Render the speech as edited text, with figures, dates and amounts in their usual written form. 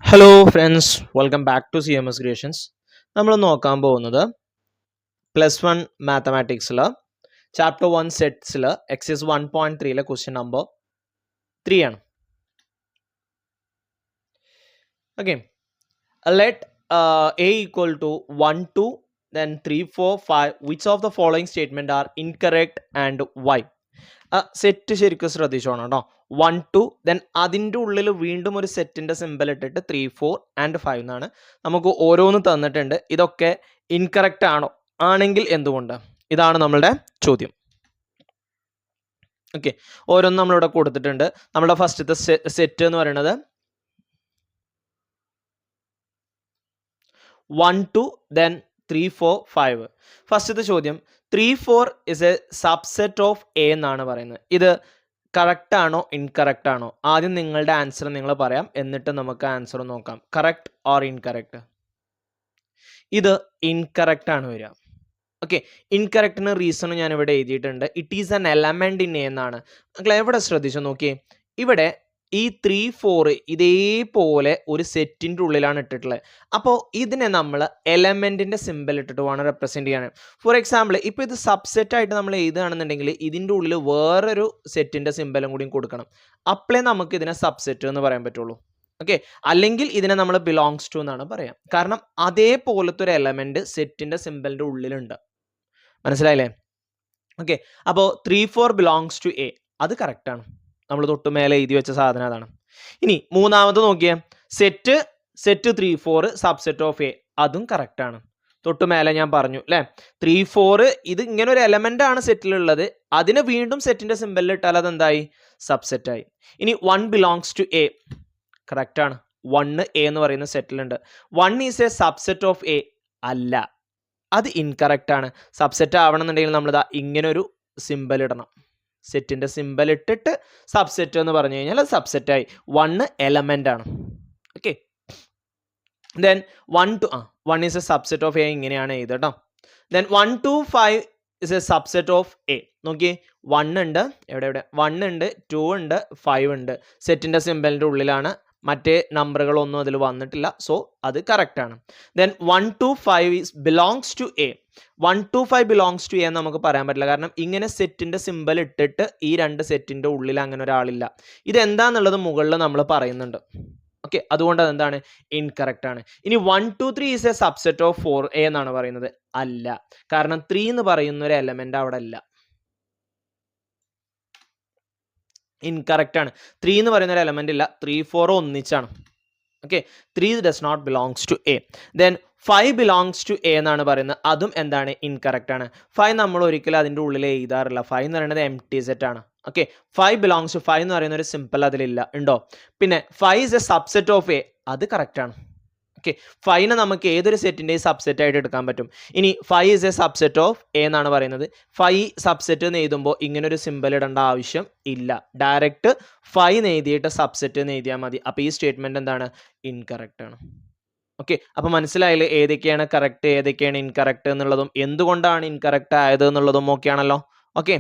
Hello friends, welcome back to CMS creations. നമ്മൾ നോക്കാൻ പോകുന്നത് +1 മാത്തമാറ്റിക്സിൽ ചാപ്റ്റർ 1 സെറ്റ്സിൽ എക്സൈസ് 1.3 ക്വസ്റ്റ്യൻ നമ്പർ 3 ആണ്. Okay, let A equal to 1, 2, then 3, 4, 5. Which of the following statement are incorrect and why? Set ശരിക്കും ശ്രദ്ധിച്ചോണം കേട്ടോ. 1, 2, ദെൻ അതിൻ്റെ ഉള്ളിൽ വീണ്ടും ഒരു സെറ്റിൻ്റെ സിമ്പൽ ഇട്ടിട്ട് 3, 4 ആൻഡ് 5 എന്നാണ് നമുക്ക് ഓരോന്ന് തന്നിട്ടുണ്ട്. ഇതൊക്കെ ഇൻകറക്റ്റ് ആണോ? ആണെങ്കിൽ എന്തുകൊണ്ട്? ഇതാണ് നമ്മളുടെ ചോദ്യം. ഓക്കെ, ഓരോന്നും നമ്മളിവിടെ കൊടുത്തിട്ടുണ്ട്. നമ്മുടെ ഫസ്റ്റത്തെ സെറ്റ് എന്ന് പറയുന്നത് 1, 2, then 3, 4, 5. ഫസ്റ്റത്തെ ചോദ്യം 3, 4 is A subset of A എന്നാണ് പറയുന്നത്. ഇത് കറക്റ്റ് ആണോ ഇൻകറക്റ്റ് ആണോ? ആദ്യം നിങ്ങളുടെ ആൻസർ നിങ്ങൾ പറയാം, എന്നിട്ട് നമുക്ക് ആൻസർ നോക്കാം. Correct or incorrect? ഇത് ഇൻകറക്റ്റ് ആണ് വരിക. ഓക്കെ, ഇൻകറക്റ്റിന് റീസൺ ഞാൻ ഇവിടെ എഴുതിയിട്ടുണ്ട്. It is N element in A എന്നാണ്. മക്കളെ എവിടെ ശ്രദ്ധിച്ചു നോക്കിയേ, ഇവിടെ ഈ 3, 4 ഇതേപോലെ ഒരു സെറ്റിൻ്റെ ഉള്ളിലാണ് ഇട്ടിട്ടുള്ളത്. അപ്പോൾ ഇതിനെ നമ്മൾ എലമെൻറ്റിൻ്റെ സിമ്പിൾ ഇട്ടിട്ട് വേണം റെപ്രസെൻറ്റ് ചെയ്യാൻ. ഫോർ എക്സാമ്പിൾ, ഇപ്പോൾ ഇത് സബ്സെറ്റ് ആയിട്ട് നമ്മൾ എഴുതുകയാണെന്നുണ്ടെങ്കിൽ ഇതിൻ്റെ ഉള്ളിൽ വേറൊരു സെറ്റിൻ്റെ സിമ്പലും കൂടി കൊടുക്കണം. അപ്പോഴേ നമുക്ക് ഇതിനെ സബ്സെറ്റ് എന്ന് പറയാൻ പറ്റുള്ളൂ. ഓക്കെ, അല്ലെങ്കിൽ ഇതിനെ നമ്മൾ ബിലോങ്സ് ടു എന്നാണ് പറയാം. കാരണം അതേപോലത്തെ ഒരു എലമെൻറ്റ് സെറ്റിൻ്റെ സിമ്പലിൻ്റെ ഉള്ളിലുണ്ട്. മനസ്സിലായില്ലേ? ഓക്കെ, അപ്പോൾ 3, 4 ബിലോങ്സ് ടു എ, അത് കറക്റ്റാണ്. നമ്മൾ തൊട്ട് മേലെ എഴുതി വെച്ച സാധനം അതാണ്. ഇനി മൂന്നാമത് നോക്കിയേ, സെറ്റ് 3, 4 സബ്സെറ്റ് ഓഫ് എ, അതും കറക്റ്റാണ്. തൊട്ട് മേലെ ഞാൻ പറഞ്ഞു അല്ലേ, 3, 4 ഇത് ഇങ്ങനെ ഒരു എലമെന്റ് ആണ് സെറ്റിലുള്ളത്, അതിന് വീണ്ടും സെറ്റിന്റെ സിമ്പലിൽ ഇട്ടാൽ അതെന്തായി? സബ്സെറ്റായി. ഇനി 1 ബിലോങ്സ് ടു എ, കറക്റ്റാണ്. 1 എ എന്ന് പറയുന്ന സെറ്റിലുണ്ട്. 1 is A subset of A, അല്ല, അത് ഇൻകറക്റ്റ് ആണ്. സബ്സെറ്റ് ആവണമെന്നുണ്ടെങ്കിൽ നമ്മൾ ഇങ്ങനെ ഒരു സിമ്പൽ ഇടണം. സെറ്റിൻ്റെ സിമ്പൽ ഇട്ടിട്ട് സബ്സെറ്റ് എന്ന് പറഞ്ഞു കഴിഞ്ഞാൽ അത് സബ്സെറ്റായി. 1 എലമെൻ്റ് ആണ്. Okay, then 1 is A subset of A, ഇങ്ങനെയാണ് എഴുതുക കേട്ടോ. Then 1, 2, 5 is A subset of A. നോക്കിയേ, 1 ഉണ്ട്, എവിടെ 1 ഉണ്ട്, 2 ഉണ്ട്, 5 ഉണ്ട്. സെറ്റിൻ്റെ സിമ്പലിൻ്റെ ഉള്ളിലാണ്, മറ്റേ നമ്പറുകളൊന്നും അതിൽ വന്നിട്ടില്ല. സോ അത് കറക്റ്റാണ്. Then 1, 2, 5 belongs to A. 1, 2, 5 belongs to A എന്ന് നമുക്ക് പറയാൻ പറ്റില്ല. കാരണം ഇങ്ങനെ സെറ്റിൻ്റെ സിമ്പൽ ഇട്ടിട്ട് ഈ രണ്ട് സെറ്റിൻ്റെ ഉള്ളിൽ അങ്ങനെ ഒരാളില്ല. ഇതെന്താന്നുള്ളത് മുകളിൽ നമ്മൾ പറയുന്നുണ്ട്. ഓക്കെ, അതുകൊണ്ട് അതെന്താണ്? ഇൻകറക്റ്റ് ആണ്. ഇനി 1, 2, 3 is A subset of 4 A എന്നാണ് പറയുന്നത്. അല്ല, കാരണം 3 എന്ന് പറയുന്ന ഒരു എലമെന്റ് അവിടെ ഇല്ല. ഇൻകറക്റ്റ് ആണ്. 3 എന്ന് പറയുന്ന ഒരു എലമെന്റ് ഇല്ല. 3, 4 ഒന്നിച്ചാണ്. Okay, 3 does not belongs to A. Then 5 belongs to A എന്നാണ് പറയുന്നത്. അതും എന്താണ്? ഇൻകറക്റ്റ് ആണ്. 5 നമ്മൾ ഒരിക്കലും അതിൻ്റെ ഉള്ളിൽ എഴുതാറില്ല. 5 എന്ന് പറയുന്നത് എംപ്റ്റി സെറ്റ് ആണ്. ഓക്കെ, 5 ബിലോങ്സ് ടു 5 എന്ന് പറയുന്ന ഒരു സിമ്പിൾ അതിലില്ല, ഉണ്ടോ? പിന്നെ 5 is A subset of A, അത് കറക്റ്റ് ആണ്. ഓക്കെ, 5നെ നമുക്ക് ഏതൊരു സെറ്റിൻ്റെയും സബ്സെറ്റ് ആയിട്ട് എടുക്കാൻ പറ്റും. ഇനി 5 is A subset of A എന്നാണ് പറയുന്നത്. 5 സബ്സെറ്റ് എന്ന് എഴുതുമ്പോൾ ഇങ്ങനൊരു സിമ്പിൾ ഇടേണ്ട ആവശ്യം ഇല്ല. ഡയറക്റ്റ് 5 എഴുതിയിട്ട് സബ്സെറ്റ് എന്ന് എഴുതിയാൽ മതി. അപ്പോൾ ഈ സ്റ്റേറ്റ്മെന്റ് എന്താണ്? ഇൻകറക്റ്റ് ആണ്. ഓക്കെ, അപ്പോൾ മനസ്സിലായില്ലേ ഏതൊക്കെയാണ് കറക്റ്റ് ഏതൊക്കെയാണ് ഇൻകറക്റ്റ് എന്നുള്ളതും എന്തുകൊണ്ടാണ് ഇൻകറക്റ്റ് ആയത് എന്നുള്ളതും ഓക്കെയാണല്ലോ. ഓക്കെ,